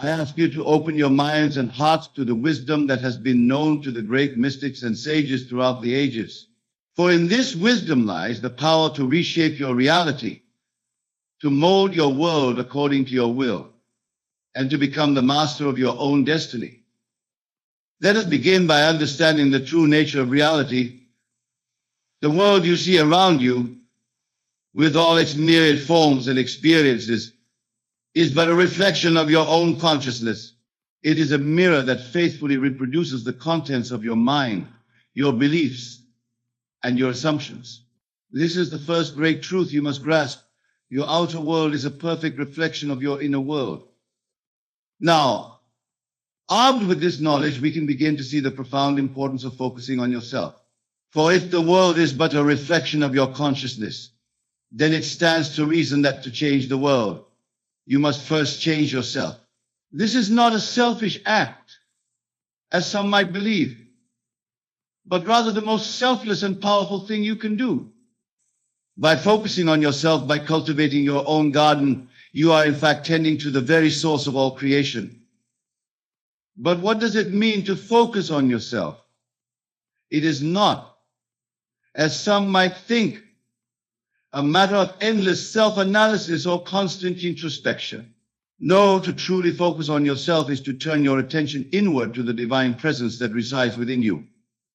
I ask you to open your minds and hearts to the wisdom that has been known to the great mystics and sages throughout the ages. For in this wisdom lies the power to reshape your reality, to mold your world according to your will, and to become the master of your own destiny. Let us begin by understanding the true nature of reality. The world you see around you, with all its myriad forms and experiences, is but a reflection of your own consciousness. It is a mirror that faithfully reproduces the contents of your mind, your beliefs, and your assumptions. This is the first great truth you must grasp. Your outer world is a perfect reflection of your inner world. Now, armed with this knowledge, we can begin to see the profound importance of focusing on yourself. For if the world is but a reflection of your consciousness, then it stands to reason that to change the world, you must first change yourself. This is not a selfish act, as some might believe, but rather the most selfless and powerful thing you can do. By focusing on yourself, by cultivating your own garden, you are in fact tending to the very source of all creation. But what does it mean to focus on yourself? It is not, as some might think, a matter of endless self-analysis or constant introspection. No, to truly focus on yourself is to turn your attention inward to the divine presence that resides within you.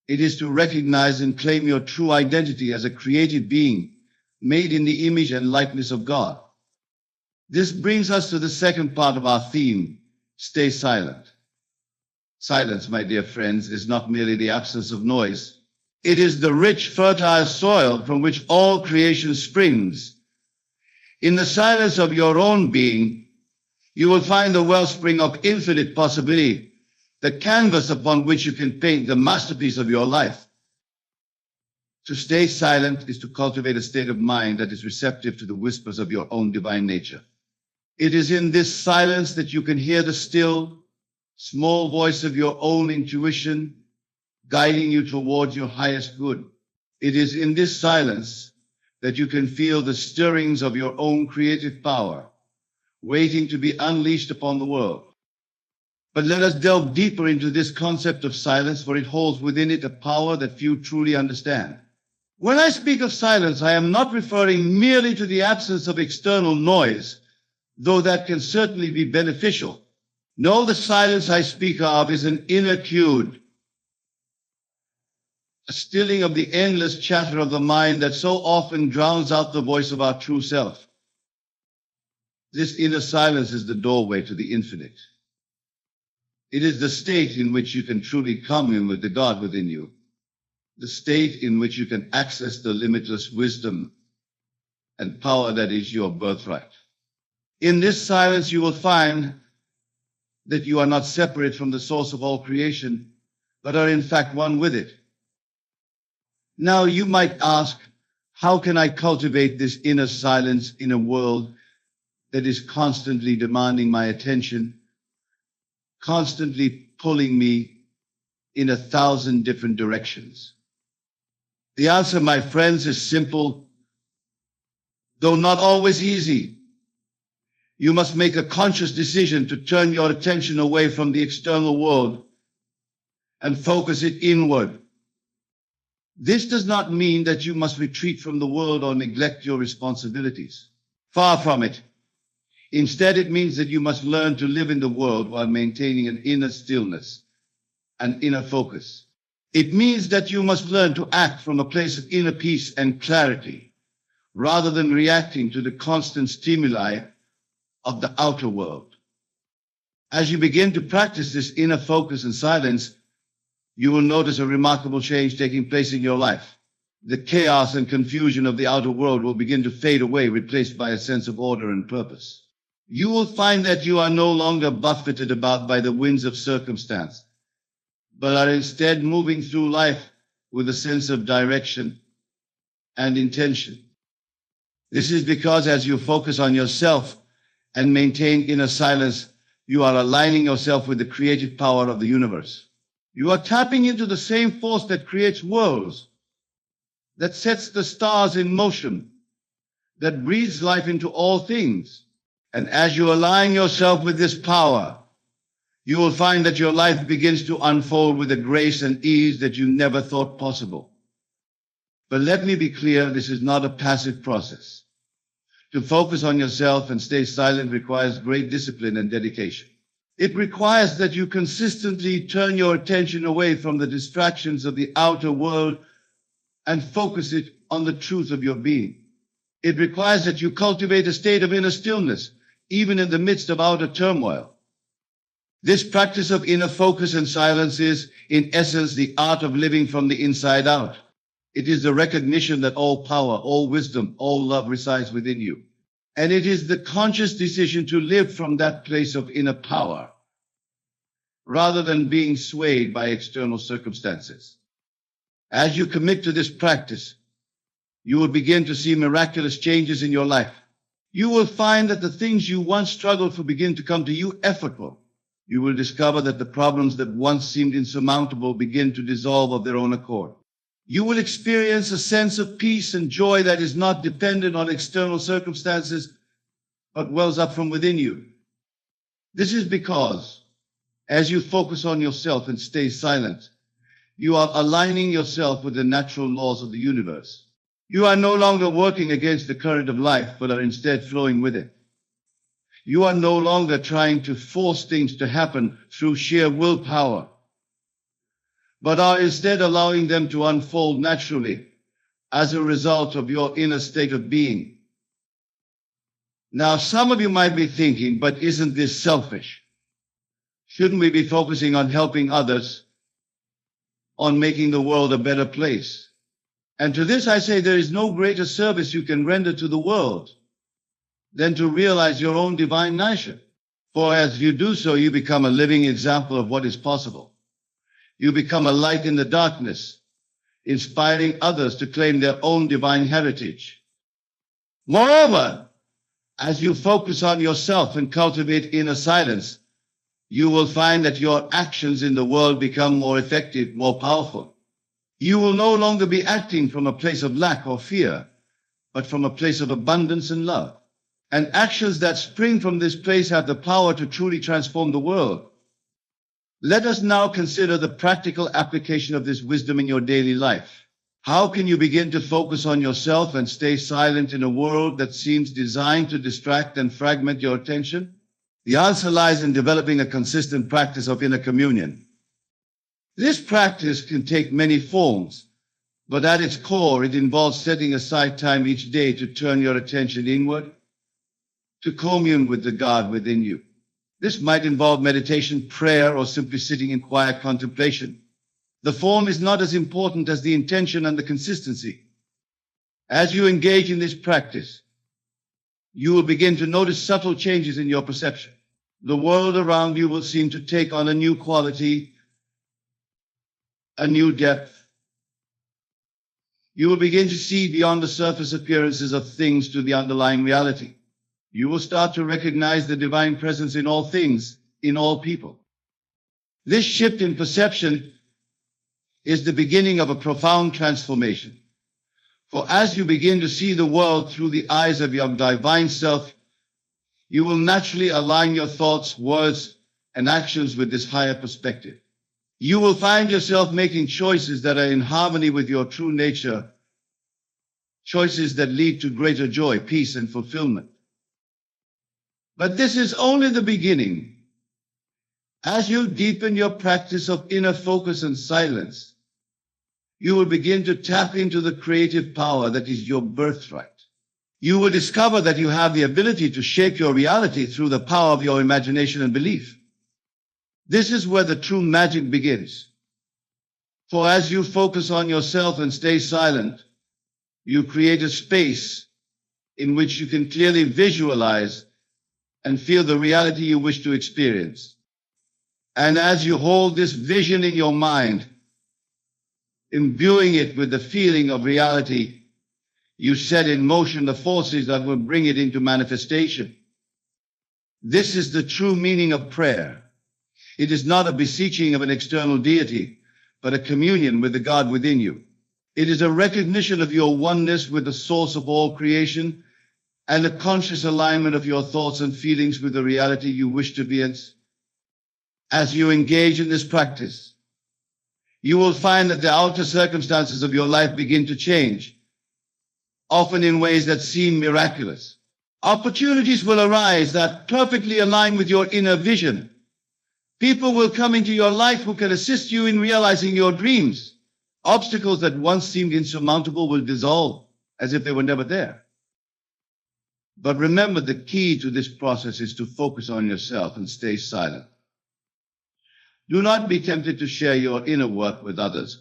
It is to recognize and claim your true identity as a created being, made in the image and likeness of God. This brings us to the second part of our theme, stay silent. Silence, my dear friends, is not merely the absence of noise. It is the rich, fertile soil from which all creation springs. In the silence of your own being, you will find the wellspring of infinite possibility, the canvas upon which you can paint the masterpiece of your life. To stay silent is to cultivate a state of mind that is receptive to the whispers of your own divine nature. It is in this silence that you can hear the still, small voice of your own intuition, guiding you towards your highest good. It is in this silence that you can feel the stirrings of your own creative power, waiting to be unleashed upon the world. But let us delve deeper into this concept of silence, for it holds within it a power that few truly understand. When I speak of silence, I am not referring merely to the absence of external noise, though that can certainly be beneficial. No, the silence I speak of is an inner quietude, a stilling of the endless chatter of the mind that so often drowns out the voice of our true self. This inner silence is the doorway to the infinite. It is the state in which you can truly commune with the God within you, the state in which you can access the limitless wisdom and power that is your birthright. In this silence, you will find that you are not separate from the source of all creation, but are in fact one with it. Now you might ask, how can I cultivate this inner silence in a world that is constantly demanding my attention, constantly pulling me in 1,000 different directions? The answer, my friends, is simple, though not always easy. You must make a conscious decision to turn your attention away from the external world and focus it inward. This does not mean that you must retreat from the world or neglect your responsibilities. Far from it. Instead, it means that you must learn to live in the world while maintaining an inner stillness, an inner focus. It means that you must learn to act from a place of inner peace and clarity, rather than reacting to the constant stimuli of the outer world. As you begin to practice this inner focus and silence, you will notice a remarkable change taking place in your life. The chaos and confusion of the outer world will begin to fade away, replaced by a sense of order and purpose. You will find that you are no longer buffeted about by the winds of circumstance, but are instead moving through life with a sense of direction and intention. This is because as you focus on yourself and maintain inner silence, you are aligning yourself with the creative power of the universe. You are tapping into the same force that creates worlds, that sets the stars in motion, that breathes life into all things. And as you align yourself with this power, You will find that your life begins to unfold with a grace and ease that you never thought possible. But let me be clear, this is not a passive process. To focus on yourself and stay silent requires great discipline and dedication. It requires that you consistently turn your attention away from the distractions of the outer world and focus it on the truth of your being. It requires that you cultivate a state of inner stillness, even in the midst of outer turmoil. This practice of inner focus and silence is, in essence, the art of living from the inside out. It is the recognition that all power, all wisdom, all love resides within you. And it is the conscious decision to live from that place of inner power, rather than being swayed by external circumstances. As you commit to this practice, you will begin to see miraculous changes in your life. You will find that the things you once struggled for begin to come to you effortlessly. You will discover that the problems that once seemed insurmountable begin to dissolve of their own accord. You will experience a sense of peace and joy that is not dependent on external circumstances, but wells up from within you. This is because, as you focus on yourself and stay silent, you are aligning yourself with the natural laws of the universe. You are no longer working against the current of life, but are instead flowing with it. You are no longer trying to force things to happen through sheer willpower, but are instead allowing them to unfold naturally as a result of your inner state of being. Now, some of you might be thinking, but isn't this selfish? Shouldn't we be focusing on helping others, on making the world a better place? And to this I say, there is no greater service you can render to the world than to realize your own divine nature. For as you do so, you become a living example of what is possible. You become a light in the darkness, inspiring others to claim their own divine heritage. Moreover, as you focus on yourself and cultivate inner silence, you will find that your actions in the world become more effective, more powerful. You will no longer be acting from a place of lack or fear, but from a place of abundance and love. And actions that spring from this place have the power to truly transform the world. Let us now consider the practical application of this wisdom in your daily life. How can you begin to focus on yourself and stay silent in a world that seems designed to distract and fragment your attention? The answer lies in developing a consistent practice of inner communion. This practice can take many forms, but at its core, it involves setting aside time each day to turn your attention inward, to commune with the God within you. This might involve meditation, prayer, or simply sitting in quiet contemplation. The form is not as important as the intention and the consistency. As you engage in this practice, you will begin to notice subtle changes in your perception. The world around you will seem to take on a new quality, a new depth. You will begin to see beyond the surface appearances of things to the underlying reality. You will start to recognize the divine presence in all things, in all people. This shift in perception is the beginning of a profound transformation. For as you begin to see the world through the eyes of your divine self, you will naturally align your thoughts, words, and actions with this higher perspective. You will find yourself making choices that are in harmony with your true nature, choices that lead to greater joy, peace, and fulfillment. But this is only the beginning. As you deepen your practice of inner focus and silence, you will begin to tap into the creative power that is your birthright. You will discover that you have the ability to shape your reality through the power of your imagination and belief. This is where the true magic begins. For as you focus on yourself and stay silent, you create a space in which you can clearly visualize and feel the reality you wish to experience. And as you hold this vision in your mind, imbuing it with the feeling of reality, you set in motion the forces that will bring it into manifestation. This is the true meaning of prayer. It is not a beseeching of an external deity, but a communion with the God within you. It is a recognition of your oneness with the source of all creation and a conscious alignment of your thoughts and feelings with the reality you wish to be in. As you engage in this practice, you will find that the outer circumstances of your life begin to change, often in ways that seem miraculous. Opportunities will arise that perfectly align with your inner vision. People will come into your life who can assist you in realizing your dreams. Obstacles that once seemed insurmountable will dissolve as if they were never there. But remember, the key to this process is to focus on yourself and stay silent. Do not be tempted to share your inner work with others,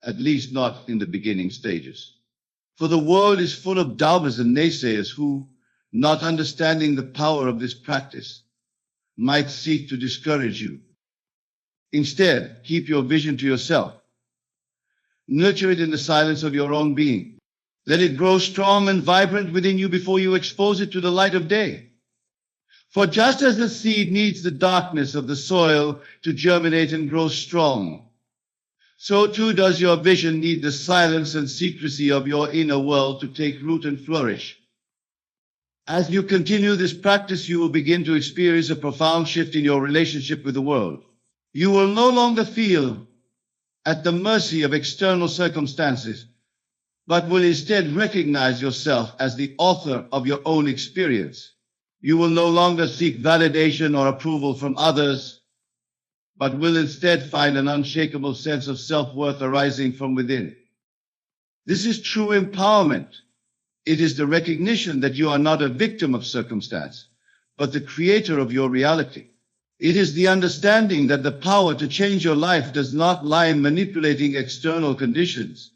at least not in the beginning stages. For the world is full of doubters and naysayers who, not understanding the power of this practice, might seek to discourage you. Instead, keep your vision to yourself. Nurture it in the silence of your own being. Let it grow strong and vibrant within you before you expose it to the light of day. For just as the seed needs the darkness of the soil to germinate and grow strong, so too does your vision need the silence and secrecy of your inner world to take root and flourish. As you continue this practice, you will begin to experience a profound shift in your relationship with the world. You will no longer feel at the mercy of external circumstances, but will instead recognize yourself as the author of your own experience. You will no longer seek validation or approval from others, but will instead find an unshakable sense of self-worth arising from within. This is true empowerment. It is the recognition that you are not a victim of circumstance, but the creator of your reality. It is the understanding that the power to change your life does not lie in manipulating external conditions,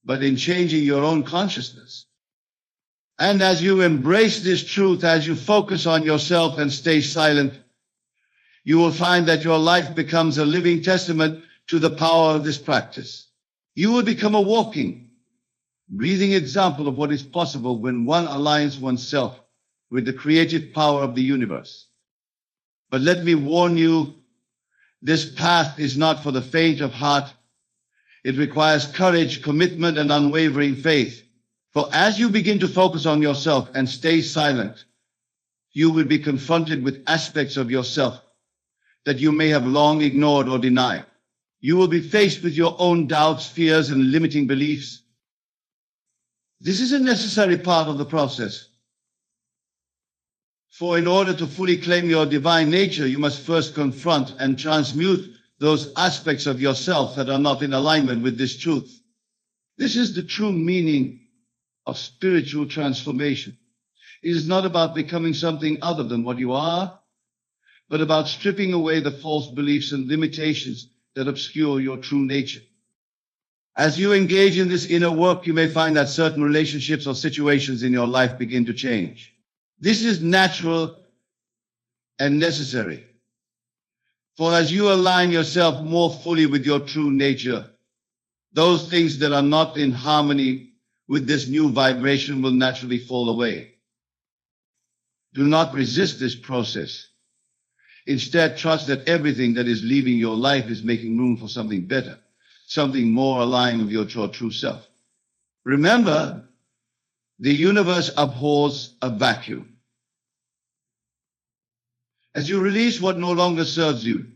but in changing your own consciousness. And as you embrace this truth, as you focus on yourself and stay silent, you will find that your life becomes a living testament to the power of this practice. You will become a walking, breathing example of what is possible when one aligns oneself with the creative power of the universe. But let me warn you, this path is not for the faint of heart. It requires courage, commitment, and unwavering faith. For as you begin to focus on yourself and stay silent, you will be confronted with aspects of yourself that you may have long ignored or denied. You will be faced with your own doubts, fears, and limiting beliefs. This is a necessary part of the process. For in order to fully claim your divine nature, you must first confront and transmute those aspects of yourself that are not in alignment with this truth. This is the true meaning of spiritual transformation. It is not about becoming something other than what you are, but about stripping away the false beliefs and limitations that obscure your true nature. As you engage in this inner work, you may find that certain relationships or situations in your life begin to change. This is natural and necessary. For as you align yourself more fully with your true nature, those things that are not in harmony with this new vibration will naturally fall away. Do not resist this process. Instead, trust that everything that is leaving your life is making room for something better, something more aligned with your true self. Remember, the universe abhors a vacuum. As you release what no longer serves you,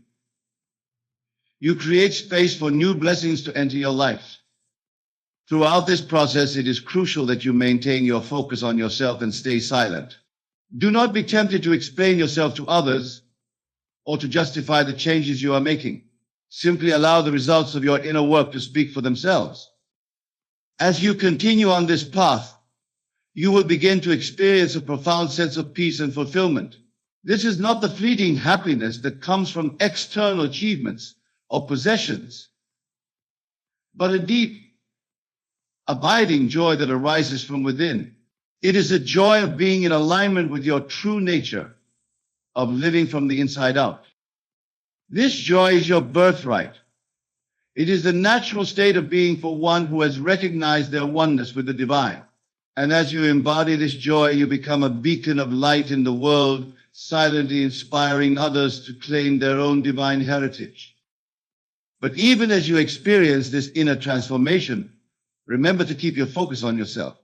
you create space for new blessings to enter your life. Throughout this process, it is crucial that you maintain your focus on yourself and stay silent. Do not be tempted to explain yourself to others or to justify the changes you are making. Simply allow the results of your inner work to speak for themselves. As you continue on this path, you will begin to experience a profound sense of peace and fulfillment. This is not the fleeting happiness that comes from external achievements or possessions, but a deep, abiding joy that arises from within. It is a joy of being in alignment with your true nature, of living from the inside out. This joy is your birthright. It is the natural state of being for one who has recognized their oneness with the divine. And as you embody this joy, you become a beacon of light in the world, silently inspiring others to claim their own divine heritage. But even as you experience this inner transformation, remember to keep your focus on yourself.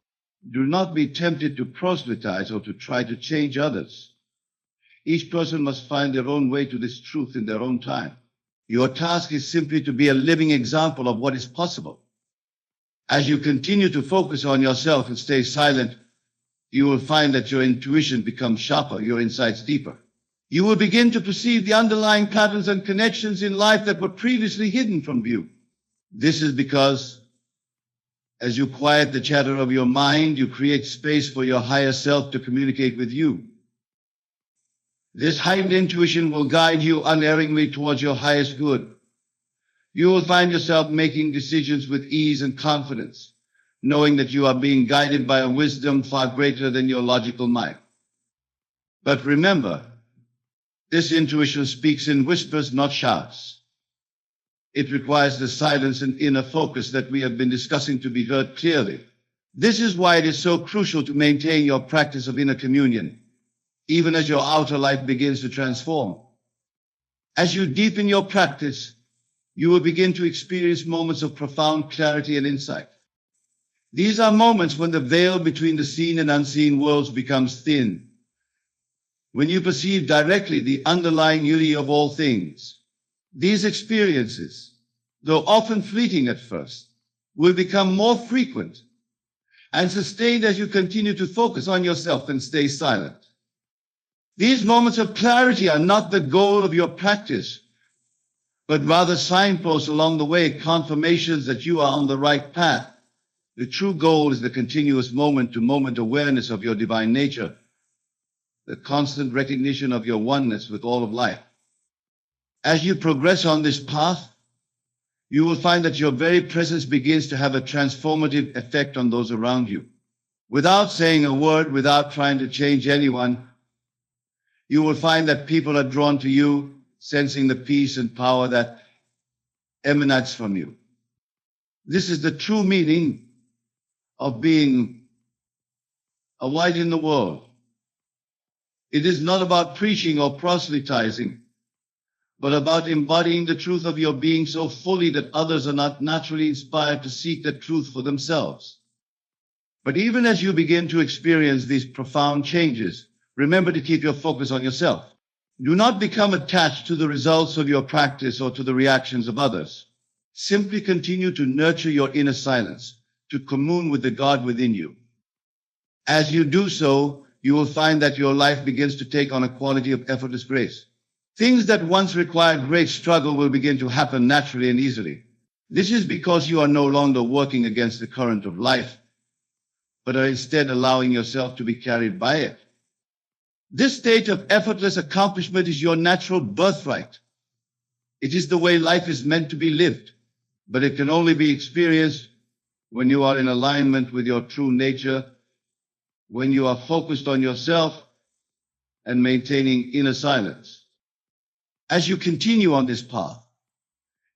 Do not be tempted to proselytize or to try to change others. Each person must find their own way to this truth in their own time. Your task is simply to be a living example of what is possible. As you continue to focus on yourself and stay silent, you will find that your intuition becomes sharper, your insights deeper. You will begin to perceive the underlying patterns and connections in life that were previously hidden from view. This is because as you quiet the chatter of your mind, you create space for your higher self to communicate with you. This heightened intuition will guide you unerringly towards your highest good. You will find yourself making decisions with ease and confidence, knowing that you are being guided by a wisdom far greater than your logical mind. But remember, this intuition speaks in whispers, not shouts. It requires the silence and inner focus that we have been discussing to be heard clearly. This is why it is so crucial to maintain your practice of inner communion, even as your outer life begins to transform. As you deepen your practice, you will begin to experience moments of profound clarity and insight. These are moments when the veil between the seen and unseen worlds becomes thin, when you perceive directly the underlying unity of all things. These experiences, though often fleeting at first, will become more frequent and sustained as you continue to focus on yourself and stay silent. These moments of clarity are not the goal of your practice, but rather signposts along the way, confirmations that you are on the right path. The true goal is the continuous moment-to-moment awareness of your divine nature, the constant recognition of your oneness with all of life. As you progress on this path, you will find that your very presence begins to have a transformative effect on those around you. Without saying a word, without trying to change anyone, you will find that people are drawn to you, sensing the peace and power that emanates from you. This is the true meaning of being a light in the world. It is not about preaching or proselytizing, but about embodying the truth of your being so fully that others are not naturally inspired to seek that truth for themselves. But even as you begin to experience these profound changes, remember to keep your focus on yourself. Do not become attached to the results of your practice or to the reactions of others. Simply continue to nurture your inner silence, to commune with the God within you. As you do so, you will find that your life begins to take on a quality of effortless grace. Things that once required great struggle will begin to happen naturally and easily. This is because you are no longer working against the current of life, but are instead allowing yourself to be carried by it. This state of effortless accomplishment is your natural birthright. It is the way life is meant to be lived, but it can only be experienced when you are in alignment with your true nature, when you are focused on yourself and maintaining inner silence. As you continue on this path,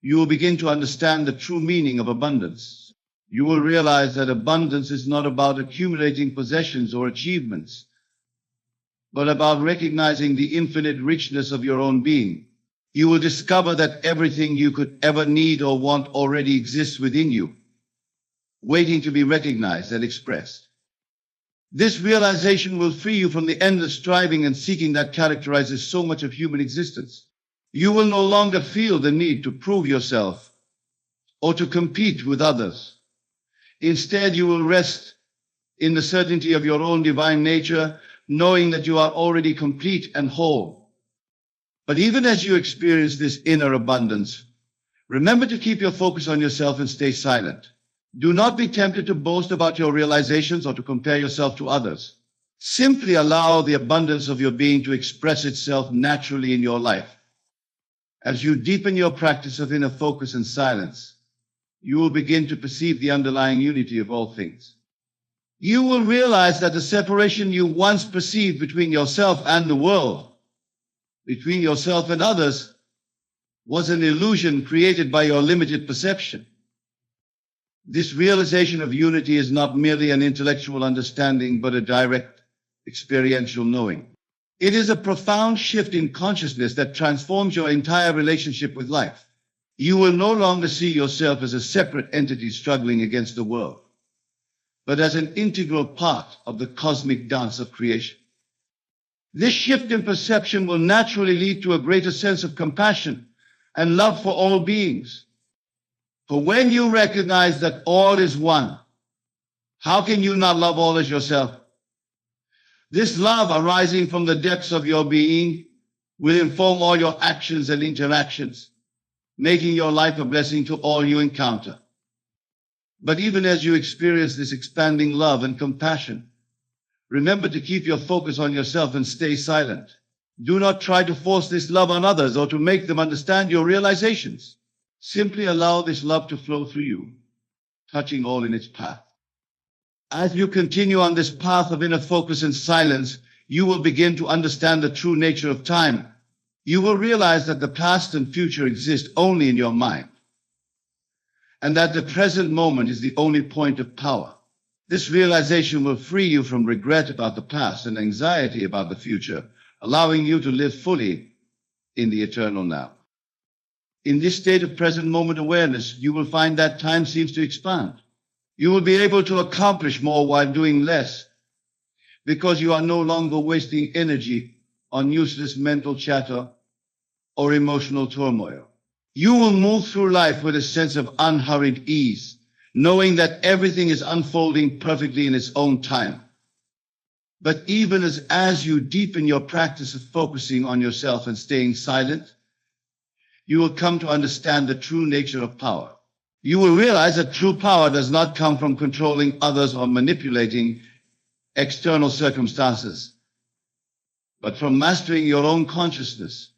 you will begin to understand the true meaning of abundance. You will realize that abundance is not about accumulating possessions or achievements, but about recognizing the infinite richness of your own being. You will discover that everything you could ever need or want already exists within you, waiting to be recognized and expressed. This realization will free you from the endless striving and seeking that characterizes so much of human existence. You will no longer feel the need to prove yourself or to compete with others. Instead, you will rest in the certainty of your own divine nature, knowing that you are already complete and whole. But even as you experience this inner abundance, remember to keep your focus on yourself and stay silent. Do not be tempted to boast about your realizations or to compare yourself to others. Simply allow the abundance of your being to express itself naturally in your life. As you deepen your practice of inner focus and silence, you will begin to perceive the underlying unity of all things. You will realize that the separation you once perceived between yourself and the world, between yourself and others, was an illusion created by your limited perception. This realization of unity is not merely an intellectual understanding, but a direct experiential knowing. It is a profound shift in consciousness that transforms your entire relationship with life. You will no longer see yourself as a separate entity struggling against the world, but as an integral part of the cosmic dance of creation. This shift in perception will naturally lead to a greater sense of compassion and love for all beings. For when you recognize that all is one, how can you not love all as yourself? This love arising from the depths of your being will inform all your actions and interactions, making your life a blessing to all you encounter. But even as you experience this expanding love and compassion, remember to keep your focus on yourself and stay silent. Do not try to force this love on others or to make them understand your realizations. Simply allow this love to flow through you, touching all in its path. As you continue on this path of inner focus and silence, you will begin to understand the true nature of time. You will realize that the past and future exist only in your mind, and that the present moment is the only point of power. This realization will free you from regret about the past and anxiety about the future, allowing you to live fully in the eternal now. In this state of present moment awareness, you will find that time seems to expand. You will be able to accomplish more while doing less, because you are no longer wasting energy on useless mental chatter or emotional turmoil. You will move through life with a sense of unhurried ease, knowing that everything is unfolding perfectly in its own time. But even as you deepen your practice of focusing on yourself and staying silent, you will come to understand the true nature of power. You will realize that true power does not come from controlling others or manipulating external circumstances, but from mastering your own consciousness.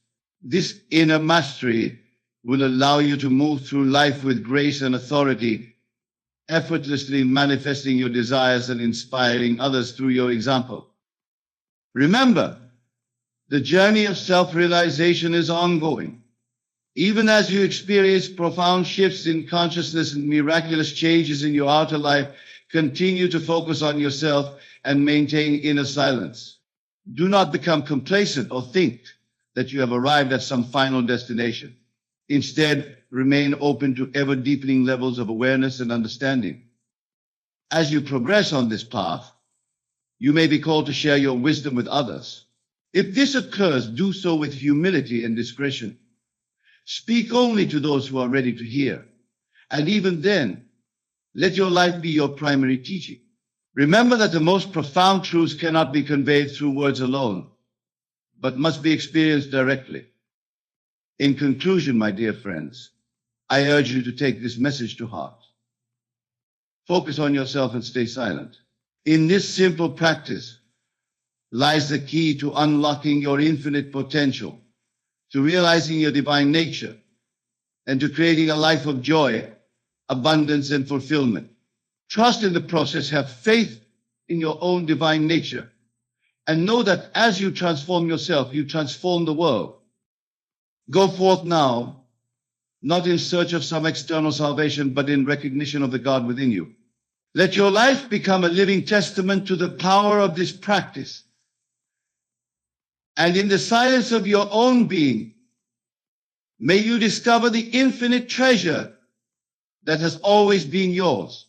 This inner mastery will allow you to move through life with grace and authority, effortlessly manifesting your desires and inspiring others through your example. Remember, the journey of self-realization is ongoing. Even as you experience profound shifts in consciousness and miraculous changes in your outer life, continue to focus on yourself and maintain inner silence. Do not become complacent or think that you have arrived at some final destination. Instead, remain open to ever-deepening levels of awareness and understanding. As you progress on this path, you may be called to share your wisdom with others. If this occurs, do so with humility and discretion. Speak only to those who are ready to hear. And even then, let your life be your primary teaching. Remember that the most profound truths cannot be conveyed through words alone, but must be experienced directly. In conclusion, my dear friends, I urge you to take this message to heart. Focus on yourself and stay silent. In this simple practice lies the key to unlocking your infinite potential, to realizing your divine nature, and to creating a life of joy, abundance, and fulfillment. Trust in the process, have faith in your own divine nature, and know that as you transform yourself, you transform the world. Go forth now, not in search of some external salvation, but in recognition of the God within you. Let your life become a living testament to the power of this practice. And in the silence of your own being, may you discover the infinite treasure that has always been yours.